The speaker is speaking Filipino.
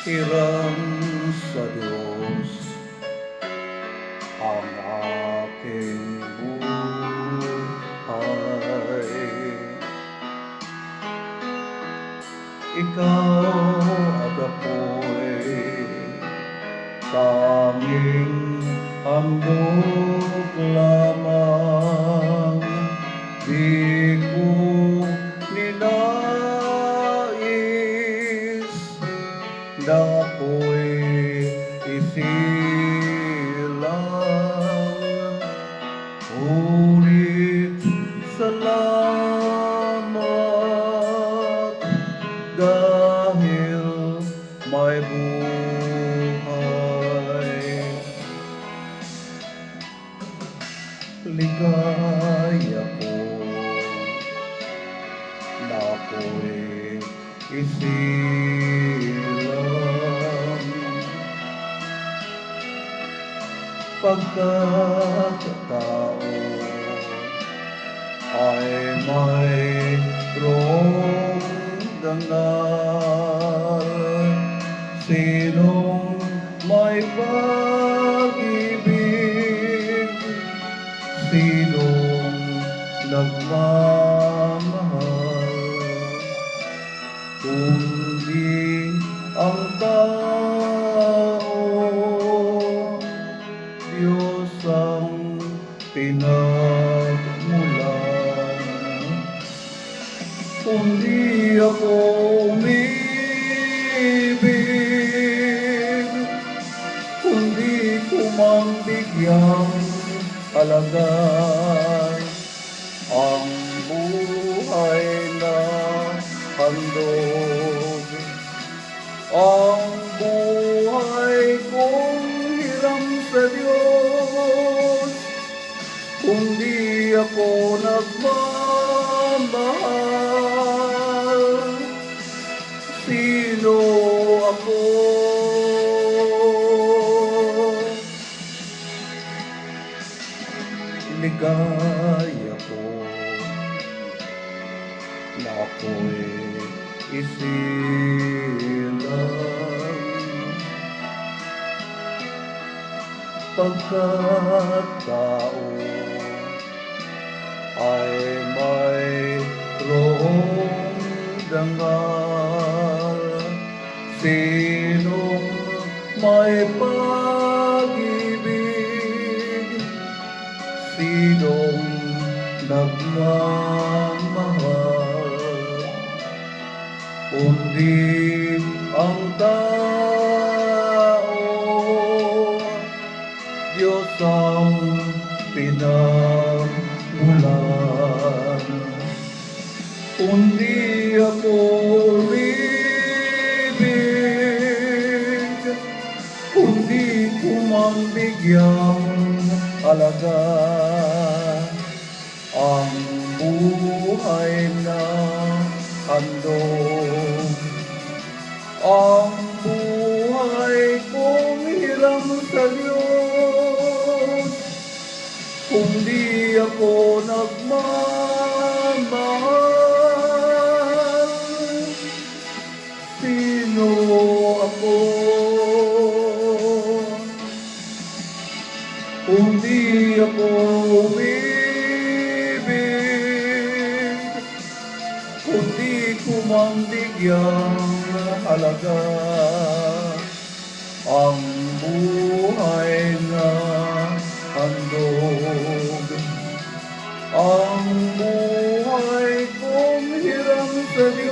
Hiram sa Diyos ang aking buhay. Ikaw at ako'y tanging handog lamang. Di ko ninais na ako'y isilang, ngunit salamat dahil may buhay. Ligaya ko na ako'y isilang, pagkatao ay mayroong dangal. Sinong may pag-ibig, sinong nagmamahal, kundi ang tao. Diyos ang pinagmulan. Kundi ako umibig, kundi ko mang bigyang halaga ang buhay na handog. Ang buhay kong hiram sa Diyos, kundi ako nagmamahal. Sino ako? Ligaya ko na ako'y isilang, pagkat tao ay mayroong dangal. Sinong may pag-ibig, sinong nagmamahal, kundi ang tao. Diyos ang pinagmulan. Kundi ako umibig, kundi ko mang bigyang halaga ang buhay na handog. Ang buhay kong hiram sa Diyos, kundi ako nagmamahal. Sino ako? Kundi ako umibig, kundi ko mang bigyang halaga ang buhay na handog. Ang buhay kong hiram sa Diyos,